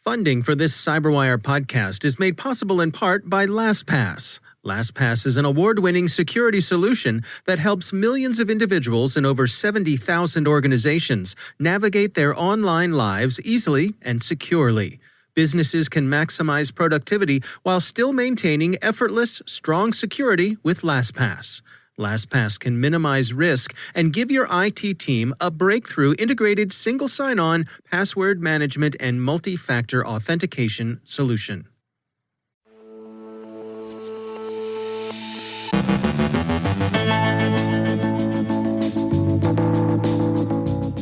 Funding for this CyberWire podcast is made possible in part by LastPass. LastPass is an award-winning security solution that helps millions of individuals in over 70,000 organizations navigate their online lives easily and securely. Businesses can maximize productivity while still maintaining effortless, strong security with LastPass. LastPass can minimize risk and give your IT team a breakthrough integrated single sign-on, password management, and multi-factor authentication solution.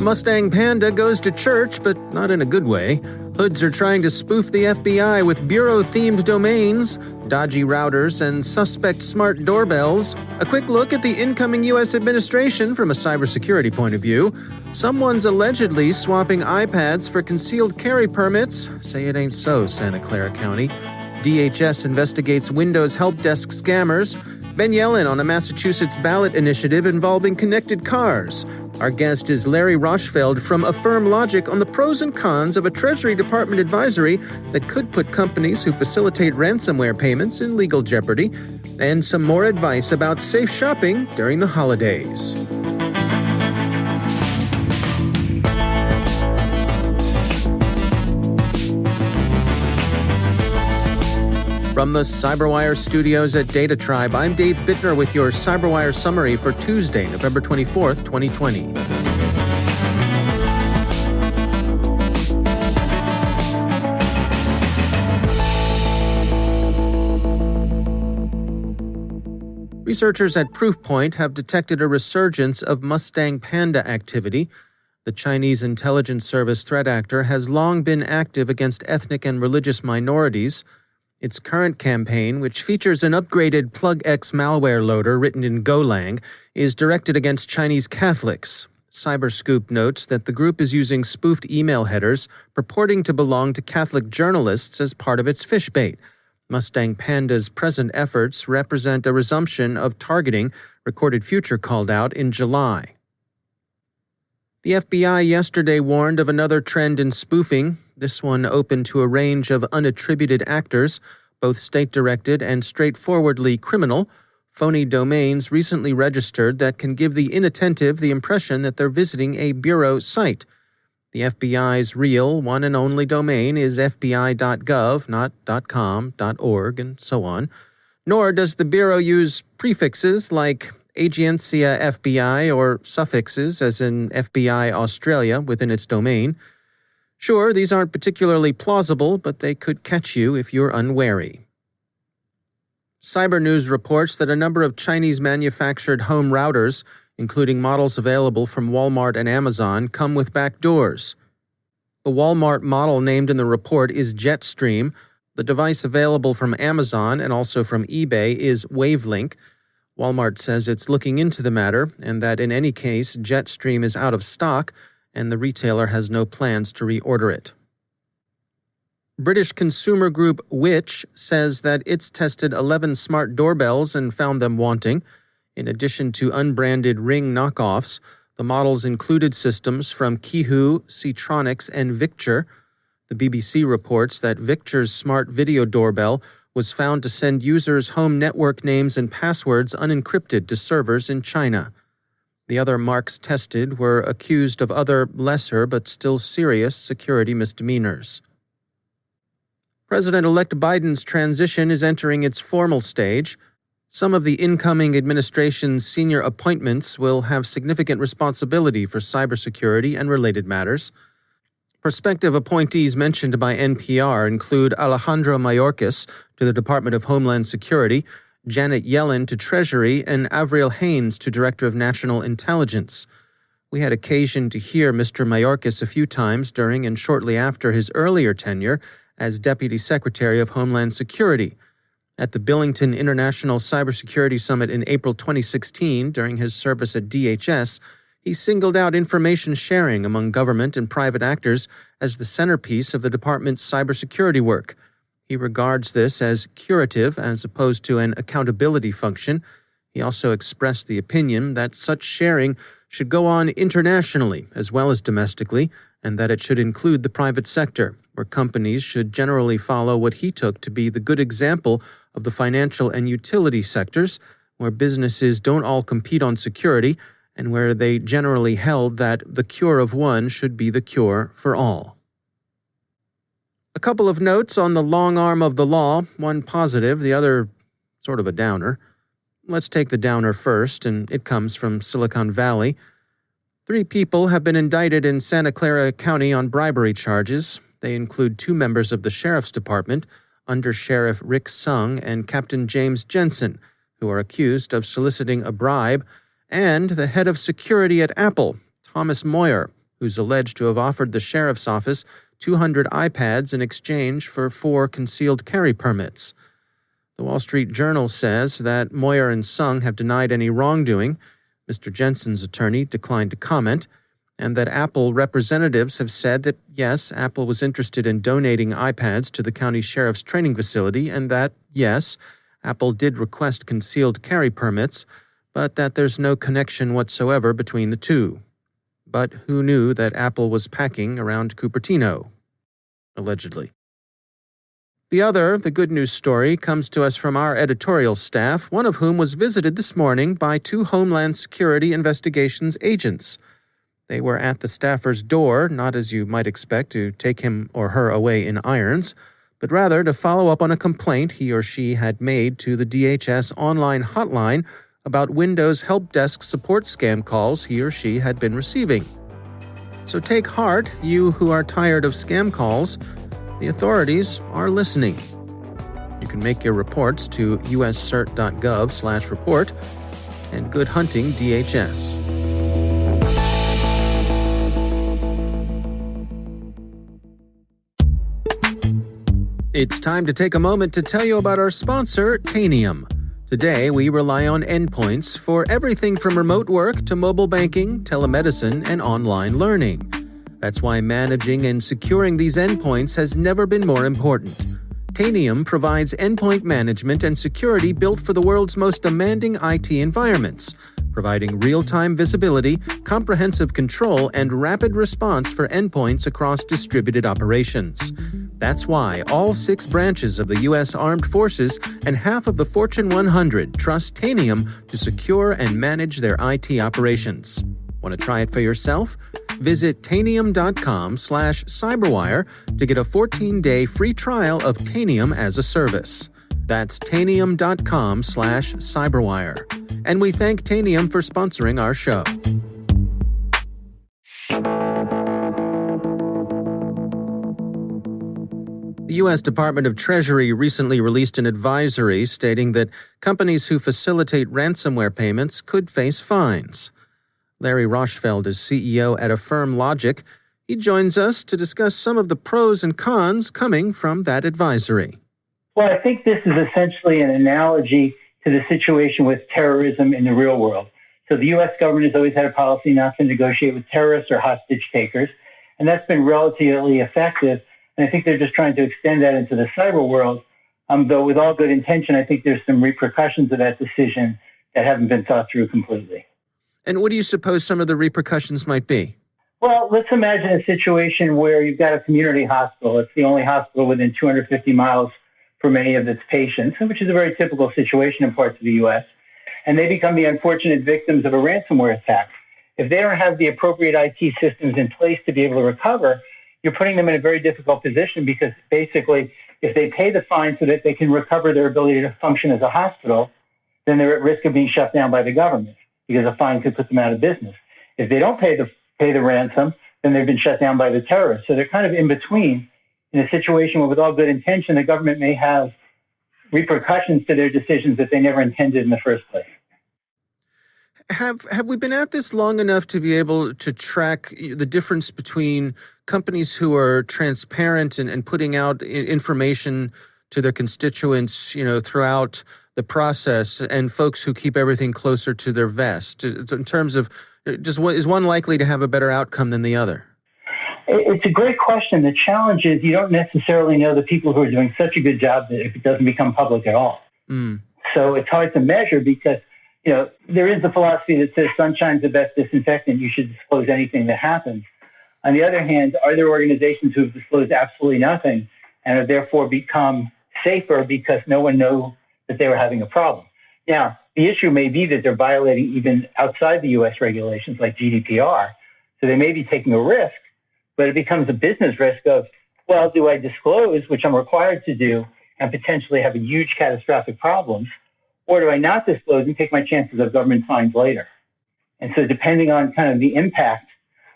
Mustang Panda goes to church, but not in a good way. Hoods are trying to spoof the FBI with bureau-themed domains, dodgy routers, and suspect smart doorbells. A quick look at the incoming U.S. administration from a cybersecurity point of view. Someone's allegedly swapping iPads for concealed carry permits. Say it ain't so, Santa Clara County. DHS investigates Windows help desk scammers. Ben Yelin on a Massachusetts ballot initiative involving connected cars. Our guest is Larry Roshfeld from AffirmLogic on the pros and cons of a Treasury Department advisory that could put companies who facilitate ransomware payments in legal jeopardy, and some more advice about safe shopping during the holidays. From the CyberWire studios at Data Tribe, I'm Dave Bittner with your CyberWire summary for Tuesday, November 24th, 2020. Researchers at Proofpoint have detected a resurgence of Mustang Panda activity. The Chinese intelligence service threat actor has long been active against ethnic and religious minorities. Its current campaign, which features an upgraded PlugX malware loader written in Golang, is directed against Chinese Catholics. Cyberscoop notes that the group is using spoofed email headers purporting to belong to Catholic journalists as part of its fish bait. Mustang Panda's present efforts represent a resumption of targeting Recorded Future called out in July. The FBI yesterday warned of another trend in spoofing, this one open to a range of unattributed actors, both state-directed and straightforwardly criminal, phony domains recently registered that can give the inattentive the impression that they're visiting a bureau site. The FBI's real, one and only domain is fbi.gov, not .com, .org, and so on. Nor does the Bureau use prefixes like Agencia FBI or suffixes, as in FBI Australia, within its domain. Sure, these aren't particularly plausible, but they could catch you if you're unwary. Cyber News reports that a number of Chinese-manufactured home routers, including models available from Walmart and Amazon, come with backdoors. The Walmart model named in the report is Jetstream. The device available from Amazon and also from eBay is Wavelink. Walmart says it's looking into the matter and that in any case, Jetstream is out of stock and the retailer has no plans to reorder it. British consumer group Which says that it's tested 11 smart doorbells and found them wanting. In addition to unbranded Ring knockoffs, the models included systems from Qihoo, Seatronics, and Victure. The BBC reports that Victure's smart video doorbell was found to send users home network names and passwords unencrypted to servers in China. The other marks tested were accused of other lesser but still serious security misdemeanors. President-elect Biden's transition is entering its formal stage. Some of the incoming administration's senior appointments will have significant responsibility for cybersecurity and related matters. Prospective appointees mentioned by NPR include Alejandro Mayorkas to the Department of Homeland Security, Janet Yelin to Treasury, and Avril Haines to Director of National Intelligence. We had occasion to hear Mr. Mayorkas a few times during and shortly after his earlier tenure as Deputy Secretary of Homeland Security. At the Billington International Cybersecurity Summit in April 2016, during his service at DHS, he singled out information sharing among government and private actors as the centerpiece of the department's cybersecurity work. He regards this as curative as opposed to an accountability function. He also expressed the opinion that such sharing should go on internationally as well as domestically, and that it should include the private sector, where companies should generally follow what he took to be the good example of the financial and utility sectors, where businesses don't all compete on security, and where they generally held that the cure of one should be the cure for all. A couple of notes on the long arm of the law, one positive, the other sort of a downer. Let's take the downer first, and it comes from Silicon Valley. 3 people have been indicted in Santa Clara County on bribery charges. They include 2 members of the Sheriff's Department, Under Sheriff Rick Sung and Captain James Jensen, who are accused of soliciting a bribe, and the head of security at Apple, Thomas Moyer, who's alleged to have offered the sheriff's office 200 iPads in exchange for 4 concealed carry permits. The Wall Street Journal says that Moyer and Sung have denied any wrongdoing. Mr. Jensen's attorney declined to comment, and that Apple representatives have said that, yes, Apple was interested in donating iPads to the county sheriff's training facility, and that, yes, Apple did request concealed carry permits, but that there's no connection whatsoever between the two. But who knew that Apple was packing around Cupertino? Allegedly. The good news story, comes to us from our editorial staff, one of whom was visited this morning by 2 Homeland Security Investigations agents. They were at the staffer's door, not as you might expect to take him or her away in irons, but rather to follow up on a complaint he or she had made to the DHS online hotline about Windows Help Desk support scam calls he or she had been receiving. So take heart, you who are tired of scam calls. The authorities are listening. You can make your reports to uscert.gov/report, and good hunting, DHS. It's time to take a moment to tell you about our sponsor, Tanium. Today, we rely on endpoints for everything from remote work to mobile banking, telemedicine, and online learning. That's why managing and securing these endpoints has never been more important. Tanium provides endpoint management and security built for the world's most demanding IT environments, providing real-time visibility, comprehensive control, and rapid response for endpoints across distributed operations. That's why all 6 branches of the U.S. Armed Forces and half of the Fortune 100 trust Tanium to secure and manage their IT operations. Want to try it for yourself? Visit Tanium.com/CyberWire to get a 14-day free trial of Tanium as a service. That's Tanium.com/CyberWire. And we thank Tanium for sponsoring our show. The U.S. Department of Treasury recently released an advisory stating that companies who facilitate ransomware payments could face fines. Larry Roshfeld is CEO at AffirmLogic. He joins us to discuss some of the pros and cons coming from that advisory. Well, I think this is essentially an analogy to the situation with terrorism in the real world. So the U.S. government has always had a policy not to negotiate with terrorists or hostage takers, and that's been relatively effective. And I think they're just trying to extend that into the cyber world. Though with all good intention, I think there's some repercussions of that decision that haven't been thought through completely. And what do you suppose some of the repercussions might be? Well, let's imagine a situation where you've got a community hospital. It's the only hospital within 250 miles for many of its patients, which is a very typical situation in parts of the U.S., and they become the unfortunate victims of a ransomware attack. If they don't have the appropriate IT systems in place to be able to recover, you're putting them in a very difficult position because basically, if they pay the fine so that they can recover their ability to function as a hospital, then they're at risk of being shut down by the government because a fine could put them out of business. If they don't pay the ransom, then they've been shut down by the terrorists. So they're kind of in between in a situation where, with all good intention, the government may have repercussions to their decisions that they never intended in the first place. Have we been at this long enough to be able to track the difference between companies who are transparent and putting out information to their constituents, throughout the process, and folks who keep everything closer to their vest? In terms of, is one likely to have a better outcome than the other? It's a great question. The challenge is you don't necessarily know the people who are doing such a good job that it doesn't become public at all. So it's hard to measure because, there is the philosophy that says sunshine's the best disinfectant. You should disclose anything that happens. On the other hand, are there organizations who have disclosed absolutely nothing and have therefore become safer because no one knows that they were having a problem? Now, the issue may be that they're violating even outside the U.S. regulations like GDPR. So they may be taking a risk, but it becomes a business risk of, well, do I disclose, which I'm required to do, and potentially have a huge catastrophic problems, or do I not disclose and take my chances of government fines later? And so depending on kind of the impact,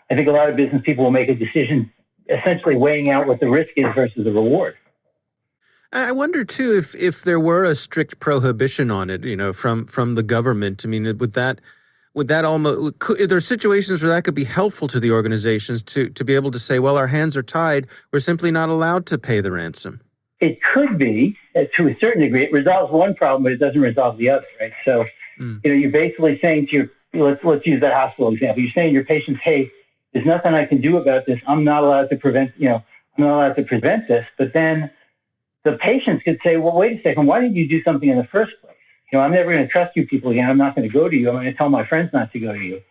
I think a lot of business people will make a decision essentially weighing out what the risk is versus the reward. I wonder too if there were a strict prohibition on it, from the government. I mean, would that almost, there are situations where that could be helpful to the organizations to be able to say, well, our hands are tied. We're simply not allowed to pay the ransom. It could be, to a certain degree. It resolves one problem, but it doesn't resolve the other, right? So, you're basically saying to let's use that hospital example. You're saying to your patients, hey, there's nothing I can do about this. I'm not allowed to prevent this. But then the patients could say, well, wait a second, why didn't you do something in the first place? I'm never going to trust you people again. I'm not going to go to you. I'm going to tell my friends not to go to you.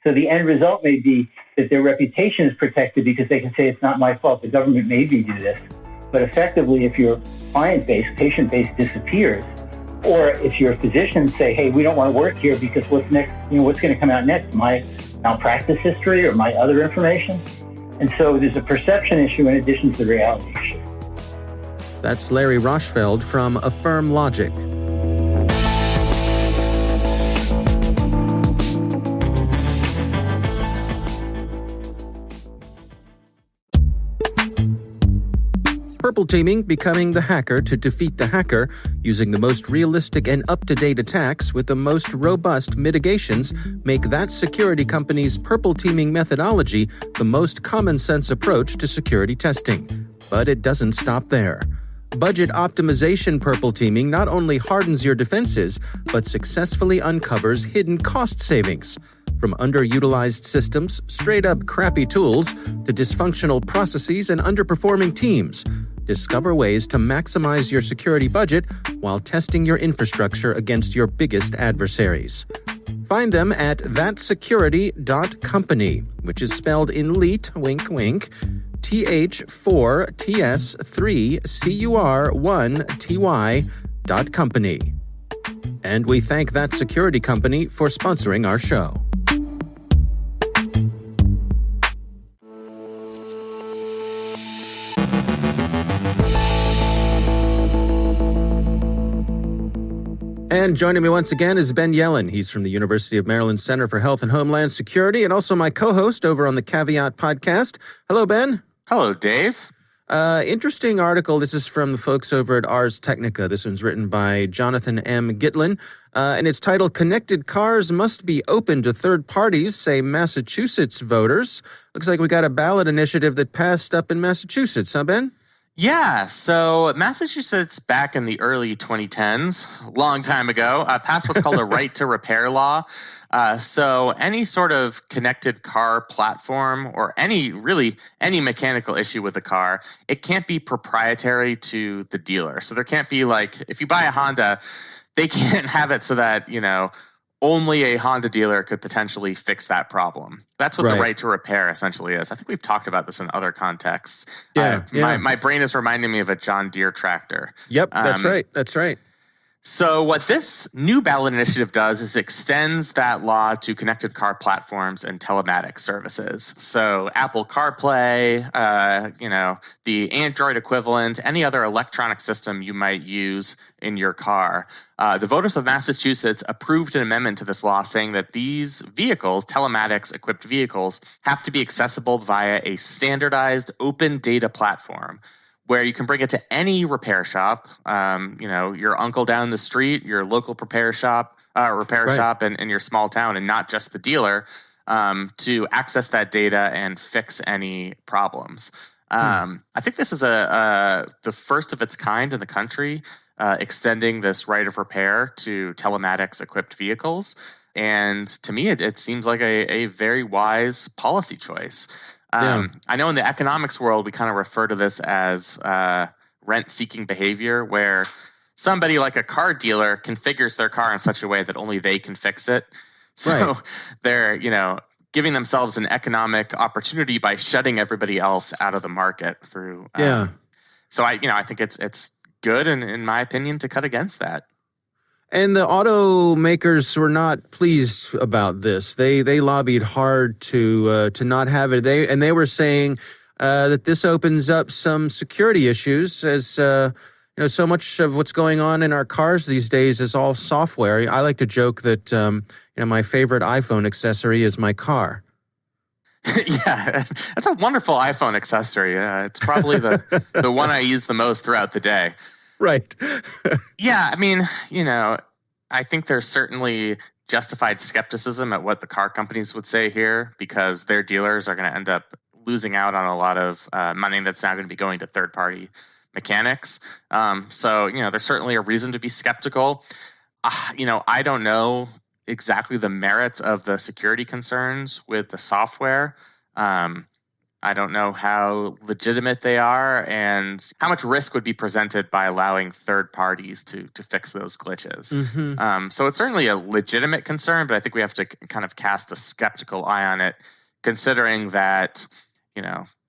So the end result may be that their reputation is protected because they can say it's not my fault. The government made me do this. But effectively, if your client base, patient base disappears, or if your physicians say, hey, we don't want to work here because what's next, what's going to come out next? My malpractice history or my other information? And so there's a perception issue in addition to the reality issue. That's Larry Roshfeld from AffirmLogic. Purple teaming, becoming the hacker to defeat the hacker, using the most realistic and up-to-date attacks with the most robust mitigations, make that security company's purple teaming methodology the most common-sense approach to security testing. But it doesn't stop there. Budget optimization purple teaming not only hardens your defenses, but successfully uncovers hidden cost savings. From underutilized systems, straight-up crappy tools, to dysfunctional processes and underperforming teams, discover ways to maximize your security budget while testing your infrastructure against your biggest adversaries. Find them at thatsecurity.company, which is spelled in leet, wink, wink, TH4TS3CUR1TY.company. And we thank That Security Company for sponsoring our show. And joining me once again is Ben Yelin. He's from the University of Maryland Center for Health and Homeland Security and also my co-host over on the Caveat podcast. Hello, Ben. Hello, Dave. Interesting article. This is from the folks over at Ars Technica. This one's written by Jonathan M. Gitlin, and it's titled, Connected Cars Must Be Open to Third Parties, Say Massachusetts Voters. Looks like we got a ballot initiative that passed up in Massachusetts, huh, Ben? Yeah, so Massachusetts back in the early 2010s, long time ago, passed what's called a right to repair law. So any sort of connected car platform or any mechanical issue with a car, it can't be proprietary to the dealer. So there can't be like, if you buy a Honda, they can't have it so that, only a Honda dealer could potentially fix that problem. That's what the right to repair essentially is. I think we've talked about this in other contexts. Yeah. My brain is reminding me of a John Deere tractor. Yep, that's right. So what this new ballot initiative does is extends that law to connected car platforms and telematics services. So Apple CarPlay, the Android equivalent, any other electronic system you might use in your car. The voters of Massachusetts approved an amendment to this law saying that these vehicles, telematics-equipped vehicles, have to be accessible via a standardized open data platform, where you can bring it to any repair shop, your uncle down the street, your local repair shop in your small town, and not just the dealer, to access that data and fix any problems. I think this is the first of its kind in the country, extending this right of repair to telematics-equipped vehicles. And to me, it seems like a very wise policy choice. I know in the economics world, we kind of refer to this as rent-seeking behavior, where somebody like a car dealer configures their car in such a way that only they can fix it. So they're, giving themselves an economic opportunity by shutting everybody else out of the market through. So I think it's good, in my opinion, to cut against that. And the automakers were not pleased about this. They lobbied hard to not have it. They were saying that this opens up some security issues, as so much of what's going on in our cars these days is all software. I like to joke that my favorite iPhone accessory is my car. Yeah, that's a wonderful iPhone accessory. It's probably the one I use the most throughout the day. Right. Yeah, I mean, I think there's certainly justified skepticism at what the car companies would say here, because their dealers are going to end up losing out on a lot of money that's now going to be going to third-party mechanics. So, there's certainly a reason to be skeptical. I don't know exactly the merits of the security concerns with the software. I don't know how legitimate they are and how much risk would be presented by allowing third parties to fix those glitches. Mm-hmm. So it's certainly a legitimate concern, but I think we have to kind of cast a skeptical eye on it, considering that,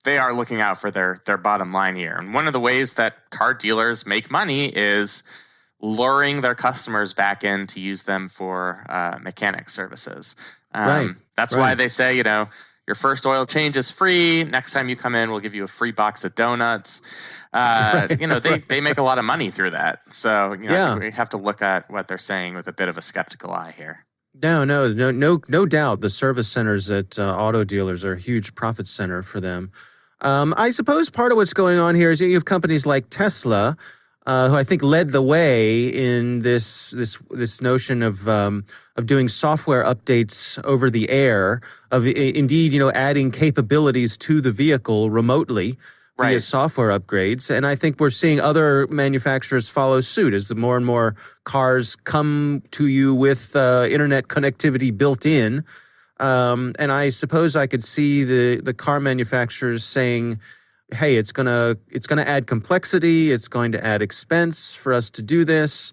they are looking out for their bottom line here. And one of the ways that car dealers make money is luring their customers back in to use them for mechanic services. Right. That's why they say, your first oil change is free. Next time you come in, we'll give you a free box of donuts. They make a lot of money through that. So, we have to look at what they're saying with a bit of a skeptical eye here. No doubt. The service centers at auto dealers are a huge profit center for them. I suppose part of what's going on here is you have companies like Tesla, who I think led the way in this notion of doing software updates over the air, of indeed adding capabilities to the vehicle remotely via software upgrades. And I think we're seeing other manufacturers follow suit as the more and more cars come to you with internet connectivity built in. And I suppose I could see the car manufacturers saying, hey, it's gonna add complexity. It's going to add expense for us to do this.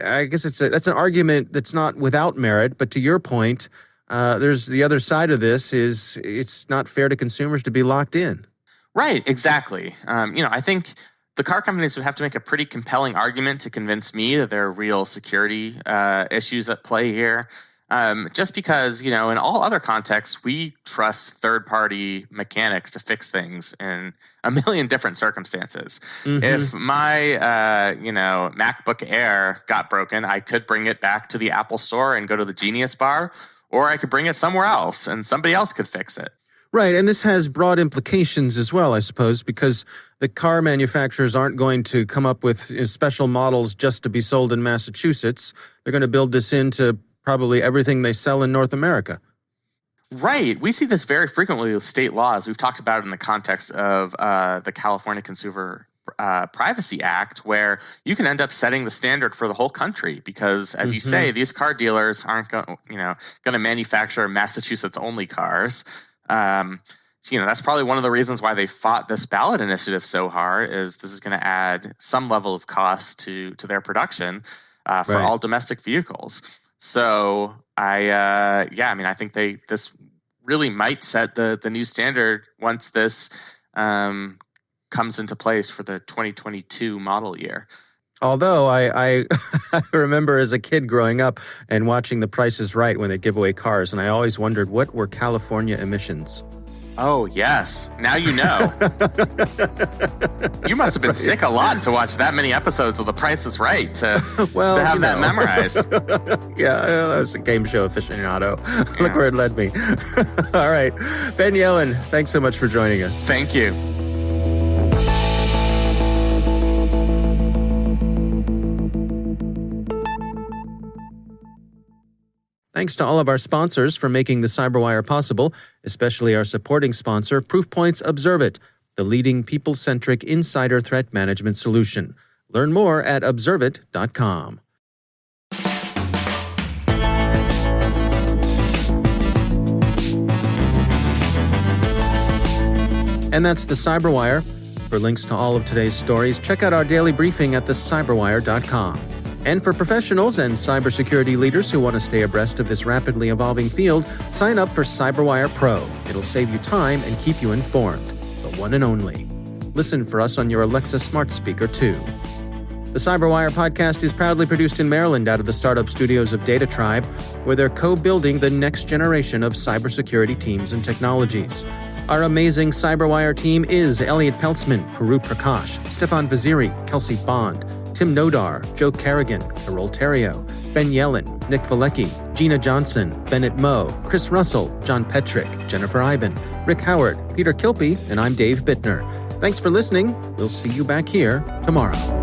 I guess that's an argument that's not without merit. But to your point, there's the other side of this is it's not fair to consumers to be locked in. Right, exactly. I think the car companies would have to make a pretty compelling argument to convince me that there are real security issues at play here. Just because, in all other contexts, we trust third-party mechanics to fix things in a million different circumstances. Mm-hmm. If my, MacBook Air got broken, I could bring it back to the Apple Store and go to the Genius Bar, or I could bring it somewhere else and somebody else could fix it. Right, and this has broad implications as well, I suppose, because the car manufacturers aren't going to come up with special models just to be sold in Massachusetts. They're going to build this into probably everything they sell in North America. Right. We see this very frequently with state laws. We've talked about it in the context of the California Consumer Privacy Act, where you can end up setting the standard for the whole country because, as you say, these car dealers aren't going to manufacture Massachusetts-only cars. That's probably one of the reasons why they fought this ballot initiative so hard, is this is going to add some level of cost to their production for all domestic vehicles. So I think this really might set the new standard once this comes into place for the 2022 model year. Although I remember as a kid growing up and watching The Price is Right when they give away cars, and I always wondered, what were California emissions? Oh, yes. Now you know. You must have been sick a lot to watch that many episodes of The Price is Right to have that memorized. Yeah, I was a game show aficionado. Yeah. Look where it led me. All right. Ben Yelin, thanks so much for joining us. Thank you. Thanks to all of our sponsors for making the CyberWire possible, especially our supporting sponsor, Proofpoint's Observe It, the leading people-centric insider threat management solution. Learn more at observeit.com. And that's the CyberWire. For links to all of today's stories, check out our daily briefing at thecyberwire.com. And for professionals and cybersecurity leaders who want to stay abreast of this rapidly evolving field, sign up for CyberWire Pro. It'll save you time and keep you informed. The one and only. Listen for us on your Alexa smart speaker, too. The CyberWire podcast is proudly produced in Maryland out of the startup studios of Data Tribe, where they're co-building the next generation of cybersecurity teams and technologies. Our amazing CyberWire team is Elliot Peltzman, Puru Prakash, Stefan Vaziri, Kelsey Bond, Tim Nodar, Joe Kerrigan, Carol Terrio, Ben Yelin, Nick Valecki, Gina Johnson, Bennett Moe, Chris Russell, John Petrick, Jennifer Iben, Rick Howard, Peter Kilpie, and I'm Dave Bittner. Thanks for listening. We'll see you back here tomorrow.